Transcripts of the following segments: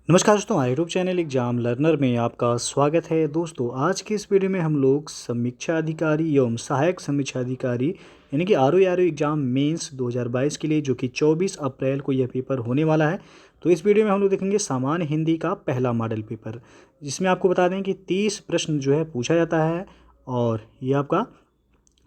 नमस्कार दोस्तों, YouTube channel exam learner में आपका स्वागत है। दोस्तों, आज के इस वीडियो में हम लोग समीक्षा अधिकारी एवं सहायक समीक्षा अधिकारी यानी कि आर एग्जाम मेंस 2022 के लिए, जो कि 24 अप्रैल को यह पेपर होने वाला है। तो इस वीडियो में हम लोग देखेंगे सामान्य हिंदी का पहला मॉडल पेपर, जिसमें आपको बता दें कि 30 प्रश्न जो है पूछा जाता है और ये आपका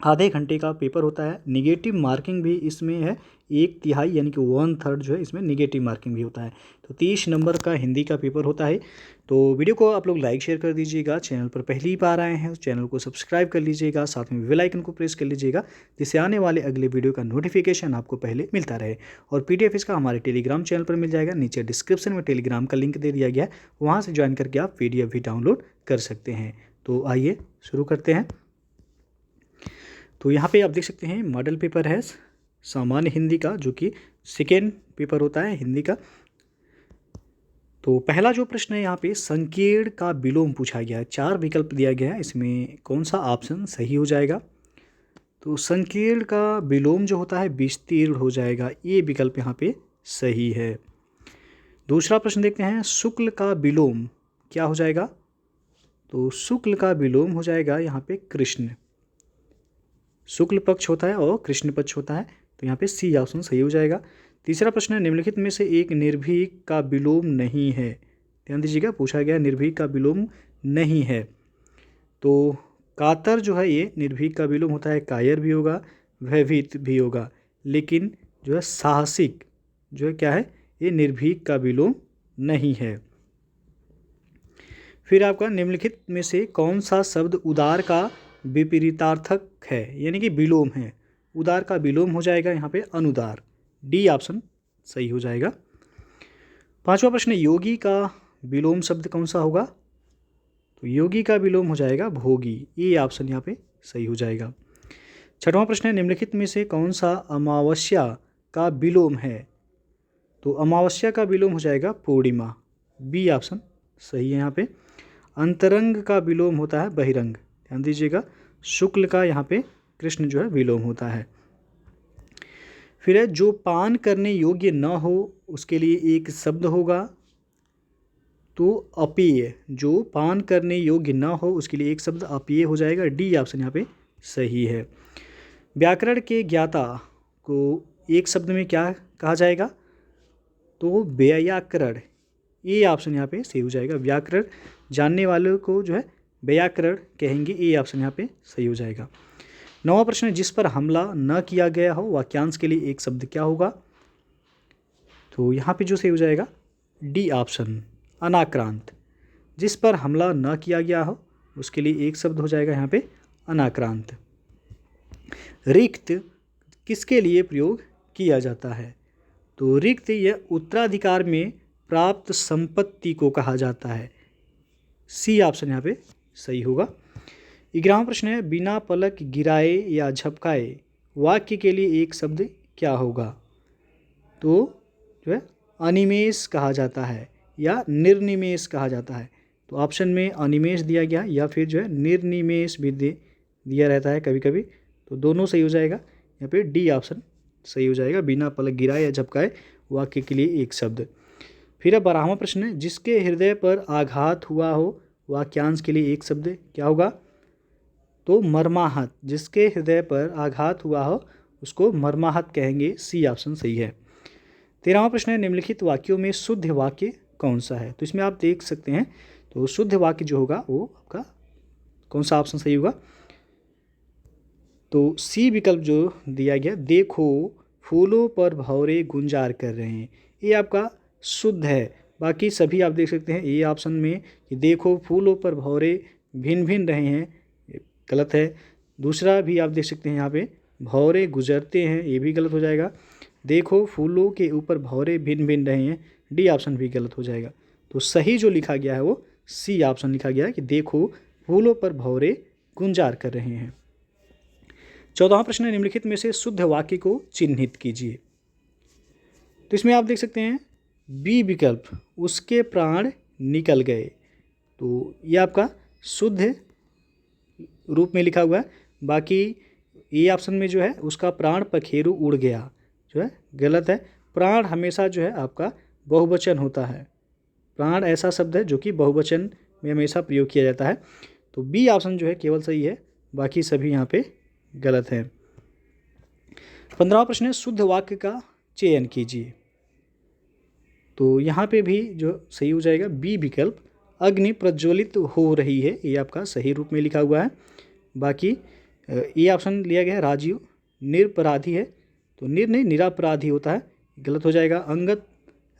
आधे घंटे का पेपर होता है। निगेटिव मार्किंग भी इसमें है, 1/3 यानी कि 1/3 जो है इसमें निगेटिव मार्किंग भी होता है। तो 30 नंबर का हिंदी का पेपर होता है। तो वीडियो को आप लोग लाइक शेयर कर दीजिएगा। चैनल पर पहली बार आए हैं तो चैनल को सब्सक्राइब कर लीजिएगा, साथ में बेल आइकन को प्रेस कर लीजिएगा, जिससे आने वाले अगले वीडियो का नोटिफिकेशन आपको पहले मिलता रहे। और पीडीएफ इसका हमारे टेलीग्राम चैनल पर मिल जाएगा, नीचे डिस्क्रिप्शन में टेलीग्राम का लिंक दे दिया गया है, वहाँ से ज्वाइन करके आप पीडीएफ भी डाउनलोड कर सकते हैं। तो आइए शुरू करते हैं। तो यहाँ पे आप देख सकते हैं मॉडल पेपर है सामान्य हिंदी का, जो कि सेकेंड पेपर होता है हिंदी का। तो पहला जो प्रश्न है यहाँ पे संकीर्ण का विलोम पूछा गया है। 4 विकल्प दिया गया है, इसमें कौन सा ऑप्शन सही हो जाएगा? तो संकीर्ण का विलोम जो होता है विस्तीर्ण हो जाएगा, ये विकल्प यहाँ पे सही है। दूसरा प्रश्न देखते हैं, शुक्ल का विलोम क्या हो जाएगा? तो शुक्ल का विलोम हो जाएगा यहाँ पे कृष्ण। शुक्ल पक्ष होता है और कृष्ण पक्ष होता है, तो यहाँ पे सी ऑप्शन सही हो जाएगा। तीसरा प्रश्न है, निम्नलिखित में से एक निर्भीक का विलोम नहीं है। ध्यान दीजिएगा, पूछा गया निर्भीक का विलोम नहीं है। तो कातर जो है ये निर्भीक का विलोम होता है, कायर भी होगा, भयभीत भी होगा, लेकिन जो है साहसिक जो है क्या है, ये निर्भीक का विलोम नहीं है। फिर आपका निम्नलिखित में से कौन सा शब्द उदार का विपरीतार्थक है, यानी कि विलोम है? उदार का विलोम हो जाएगा यहाँ पे अनुदार, डी ऑप्शन सही हो जाएगा। पांचवा प्रश्न, योगी का विलोम शब्द कौन सा होगा? तो योगी का विलोम हो जाएगा भोगी, ये ऑप्शन यहाँ पे सही हो जाएगा। छठवां प्रश्न है, निम्नलिखित में से कौन सा अमावस्या का विलोम है? तो अमावस्या का विलोम हो जाएगा पूर्णिमा, बी ऑप्शन सही है यहाँ पे। अंतरंग का विलोम होता है बहिरंग, ध्यान दीजिएगा। शुक्ल का यहाँ पे कृष्ण जो है विलोम होता है। फिर है, जो पान करने योग्य न हो उसके लिए एक शब्द होगा। तो अपेय, जो पान करने योग्य न हो उसके लिए एक शब्द अपेय हो जाएगा, डी ऑप्शन यहाँ पे सही है। व्याकरण के ज्ञाता को एक शब्द में क्या कहा जाएगा? तो व्याकरण, ये ऑप्शन यहाँ पे सही हो जाएगा। व्याकरण जानने वालों को जो है व्याकरण कहेंगे, ये ऑप्शन यहाँ पे सही हो जाएगा। नौवां प्रश्न, जिस पर हमला न किया गया हो वाक्यांश के लिए एक शब्द क्या होगा? तो यहाँ पे जो सही हो जाएगा डी ऑप्शन अनाक्रांत। जिस पर हमला न किया गया हो उसके लिए एक शब्द हो जाएगा यहाँ पे अनाक्रांत। रिक्त किसके लिए प्रयोग किया जाता है? तो रिक्त यह उत्तराधिकार में प्राप्त संपत्ति को कहा जाता है, सी ऑप्शन यहाँ पे सही होगा। 11वां प्रश्न है, बिना पलक गिराए या झपकाए वाक्य के लिए एक शब्द क्या होगा? तो जो है अनिमेष कहा जाता है या निर्निमेष कहा जाता है। तो ऑप्शन में अनिमेष दिया गया या फिर जो है निर्निमेष भी दिया रहता है कभी कभी, तो दोनों सही हो जाएगा। यहाँ पे डी ऑप्शन सही हो जाएगा, बिना पलक गिराए या झपकाए वाक्य के लिए एक शब्द। फिर 12वां प्रश्न है, जिसके हृदय पर आघात हुआ हो वाक्यांश के लिए एक शब्द क्या होगा? तो मर्माहत, जिसके हृदय पर आघात हुआ हो उसको मर्माहत कहेंगे, सी ऑप्शन सही है। 13वां प्रश्न है, निम्नलिखित वाक्यों में शुद्ध वाक्य कौन सा है? तो इसमें आप देख सकते हैं, तो शुद्ध वाक्य जो होगा वो आपका कौन सा ऑप्शन सही होगा? तो सी विकल्प जो दिया गया, देखो फूलों पर भौरे गुंजार कर रहे हैं, ये आपका शुद्ध है। बाकी सभी आप देख सकते हैं ए ऑप्शन में कि देखो फूलों पर भौरे भिन भिन रहे हैं, ये गलत है। दूसरा भी आप देख सकते हैं यहाँ पे भौरे गुजरते हैं, ये भी गलत हो जाएगा। देखो फूलों के ऊपर भौरे भिन भिन रहे हैं, डी ऑप्शन भी गलत हो जाएगा। तो सही जो लिखा गया है वो सी ऑप्शन लिखा गया है कि देखो फूलों पर भौरे गुंजार कर रहे हैं। 14वां प्रश्न है, निम्नलिखित में से शुद्ध वाक्य को चिन्हित कीजिए। तो इसमें आप देख सकते हैं बी विकल्प, उसके प्राण निकल गए, तो ये आपका शुद्ध रूप में लिखा हुआ है। बाकी ए ऑप्शन में जो है उसका प्राण पखेरु उड़ गया जो है गलत है। प्राण हमेशा जो है आपका बहुवचन होता है, प्राण ऐसा शब्द है जो कि बहुवचन में हमेशा प्रयोग किया जाता है। तो बी ऑप्शन जो है केवल सही है, बाकी सभी यहाँ पे गलत हैं। 15वां प्रश्न है शुद्ध वाक्य का चयन कीजिए। तो यहाँ पे भी जो सही हो जाएगा बी विकल्प, अग्नि प्रज्वलित हो रही है, ये आपका सही रूप में लिखा हुआ है। बाकी ए ऑप्शन लिया गया है राजीव निरपराधी है, तो निर नहीं निरापराधी होता है, गलत हो जाएगा। अंगद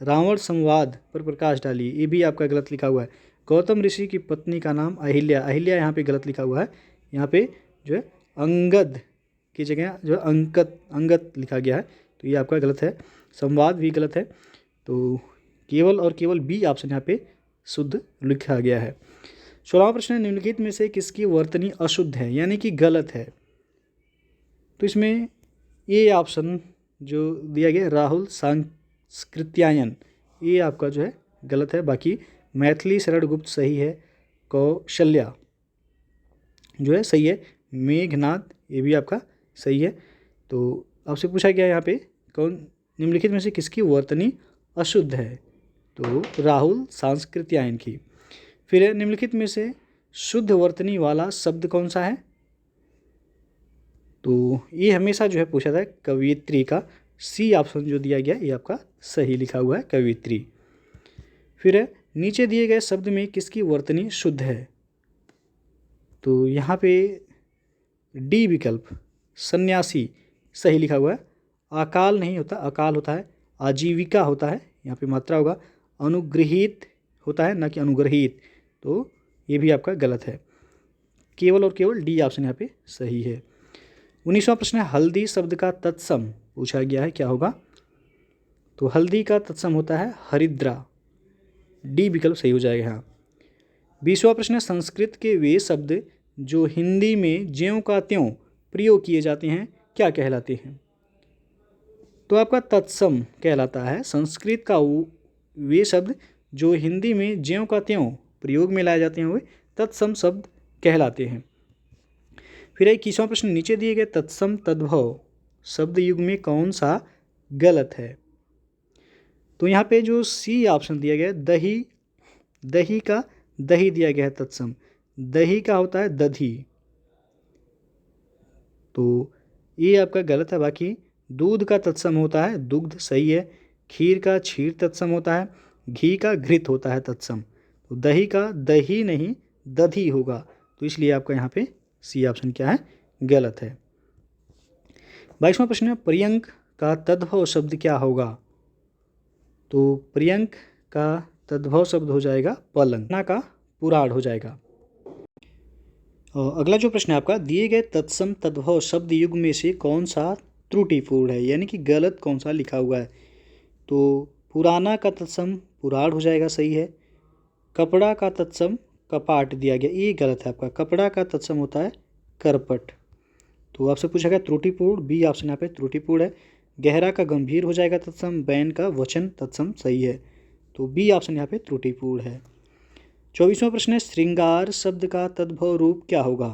रावण संवाद पर प्रकाश डालिए, ये भी आपका गलत लिखा हुआ है। गौतम ऋषि की पत्नी का नाम अहिल्या, अहिल्या यहाँ पे गलत लिखा हुआ है। यहाँ पे जो है अंगद की जगह जो है अंगत लिखा गया है, तो ये आपका गलत है। संवाद भी गलत है, तो केवल और केवल बी ऑप्शन यहाँ पे शुद्ध लिखा गया है। 16वां प्रश्न है निम्नलिखित में से किसकी वर्तनी अशुद्ध है यानी कि गलत है। तो इसमें ये ऑप्शन जो दिया गया राहुल सांस्कृत्यायन, ये आपका जो है गलत है। बाकी मैथिली शरण गुप्त सही है, कौशल्या जो है सही है, मेघनाथ ये भी आपका सही है। तो आपसे पूछा गया यहाँ पे कौन निम्नलिखित में से किसकी वर्तनी अशुद्ध है, तो राहुल सांस्कृत्यायन की। फिर निम्नलिखित में से शुद्ध वर्तनी वाला शब्द कौन सा है, तो ये हमेशा जो है पूछा था कवियत्री का, सी ऑप्शन जो दिया गया ये आपका सही लिखा हुआ है कवियत्री। फिर नीचे दिए गए शब्द में किसकी वर्तनी शुद्ध है, तो यहाँ पे डी विकल्प सन्यासी सही लिखा हुआ है। अकाल नहीं होता, अकाल होता है, आजीविका होता है, यहाँ पे मात्रा होगा, अनुग्रहित होता है ना कि अनुग्रहित, तो ये भी आपका गलत है। केवल और केवल डी ऑप्शन यहाँ पे सही है। 19वां प्रश्न है हल्दी शब्द का तत्सम पूछा गया है, क्या होगा, तो हल्दी का तत्सम होता है हरिद्रा, डी विकल्प सही हो जाएगा यहाँ। 20वां प्रश्न है संस्कृत के वे शब्द जो हिंदी में ज्यों का त्यों प्रयोग किए जाते हैं क्या कहलाते हैं, तो आपका तत्सम कहलाता है। संस्कृत का वे शब्द जो हिंदी में ज्यों का त्यों प्रयोग में लाए जाते हैं वे तत्सम शब्द कहलाते हैं। फिर 21वां प्रश्न नीचे दिए गए तत्सम तद्भव शब्द युग में कौन सा गलत है, तो यहाँ पे जो सी ऑप्शन दिया गया है दही, दही का दही दिया गया है तत्सम, दही का होता है दधी, तो ये आपका गलत है। बाकी दूध का तत्सम होता है दुग्ध सही है, खीर का क्षीर तत्सम होता है, घी का घृत होता है तत्सम, तो दही का दही नहीं दधी होगा, तो इसलिए आपका यहाँ पे सी ऑप्शन क्या है गलत है। 22वां प्रश्न है पर्यंक का तद्भव शब्द क्या होगा, तो पर्यंक का तद्भव शब्द हो जाएगा पलंग, ना का पुराण हो जाएगा। अगला जो प्रश्न है आपका दिए गए तत्सम तद्भव शब्द युग में से कौन सा त्रुटिपूर्ण है यानी कि गलत कौन सा लिखा हुआ है, तो पुराना का तत्सम पुराण हो जाएगा सही है। कपड़ा का तत्सम कपाट दिया गया, ये गलत है आपका, कपड़ा का तत्सम होता है करपट, तो आपसे पूछा गया त्रुटिपूर्ण, बी ऑप्शन यहाँ पे त्रुटिपूर्ण है। गहरा का गंभीर हो जाएगा तत्सम, बैन का वचन तत्सम सही है, तो बी ऑप्शन यहाँ पे त्रुटिपूर्ण है। 24वां प्रश्न है श्रृंगार शब्द का तद्भव रूप क्या होगा,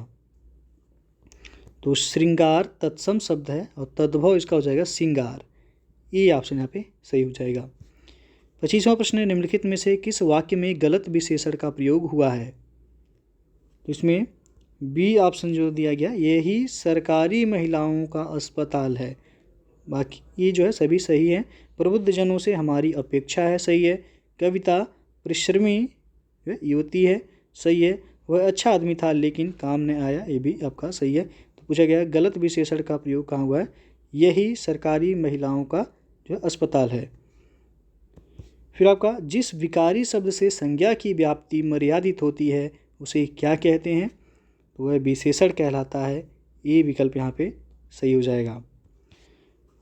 तो श्रृंगार तत्सम शब्द है और तद्भव इसका हो जाएगा सिंगार, ये ऑप्शन यहाँ पे सही हो जाएगा। 25वां प्रश्न है निम्नलिखित में से किस वाक्य में गलत विशेषण का प्रयोग हुआ है, तो इसमें बी ऑप्शन जो दिया गया यही सरकारी महिलाओं का अस्पताल है, बाकी ये जो है सभी सही है। प्रबुद्ध जनों से हमारी अपेक्षा है सही है। कविता परिश्रमी युवती है सही है। वह अच्छा आदमी था लेकिन काम न आया, ये भी आपका सही है। तो पूछा गया गलत विशेषण का प्रयोग कहाँ हुआ है, यही सरकारी महिलाओं का जो अस्पताल है। फिर आपका जिस विकारी शब्द से संज्ञा की व्याप्ति मर्यादित होती है उसे क्या कहते हैं, तो वह विशेषण कहलाता है, ये विकल्प यहाँ पे सही हो जाएगा।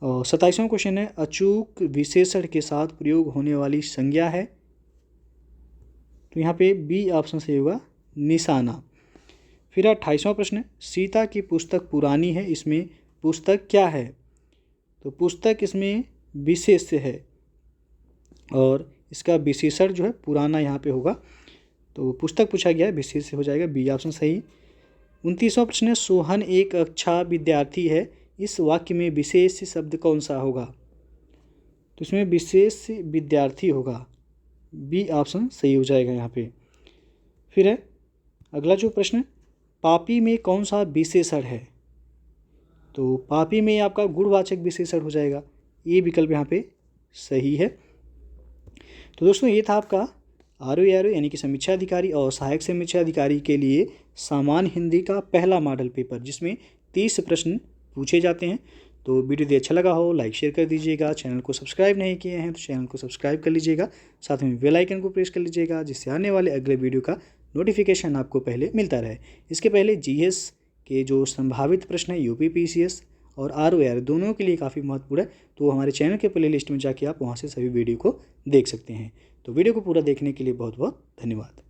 और 27वां क्वेश्चन है अचूक विशेषण के साथ प्रयोग होने वाली संज्ञा है, तो यहाँ पे बी ऑप्शन सही होगा निशाना। फिर 28वां प्रश्न सीता की पुस्तक पुरानी है, इसमें पुस्तक क्या है, तो पुस्तक इसमें विशेष्य है और इसका विशेषण जो है पुराना यहाँ पे होगा, तो पुस्तक पूछा गया है विशेष्य हो जाएगा, बी ऑप्शन सही। 29वां प्रश्न है सोहन एक अच्छा विद्यार्थी है, इस वाक्य में विशेष शब्द कौन सा होगा, तो इसमें विशेष विद्यार्थी होगा, बी ऑप्शन सही हो जाएगा यहाँ पे। फिर है अगला जो प्रश्न, पापी में कौन सा विशेषण है? तो पापी में आपका गुणवाचक विशेषण हो जाएगा, ये विकल्प यहाँ पे सही है। तो दोस्तों ये था आपका आर यानी कि समीक्षा अधिकारी और सहायक समीक्षा अधिकारी के लिए सामान्य हिंदी का पहला मॉडल पेपर, जिसमें 30 प्रश्न पूछे जाते हैं। तो वीडियो यदि अच्छा लगा हो लाइक शेयर कर दीजिएगा, चैनल को सब्सक्राइब नहीं किए हैं तो चैनल को सब्सक्राइब कर लीजिएगा, साथ में बेल आइकन को प्रेस कर लीजिएगा, जिससे आने वाले अगले वीडियो का नोटिफिकेशन आपको पहले मिलता रहे। इसके पहले जीएस के जो संभावित प्रश्न है यूपी पीसीएस और आर दोनों के लिए काफ़ी महत्वपूर्ण है, तो हमारे चैनल के प्ले लिस्ट में जाके आप वहाँ से सभी वीडियो को देख सकते हैं। तो वीडियो को पूरा देखने के लिए बहुत बहुत धन्यवाद।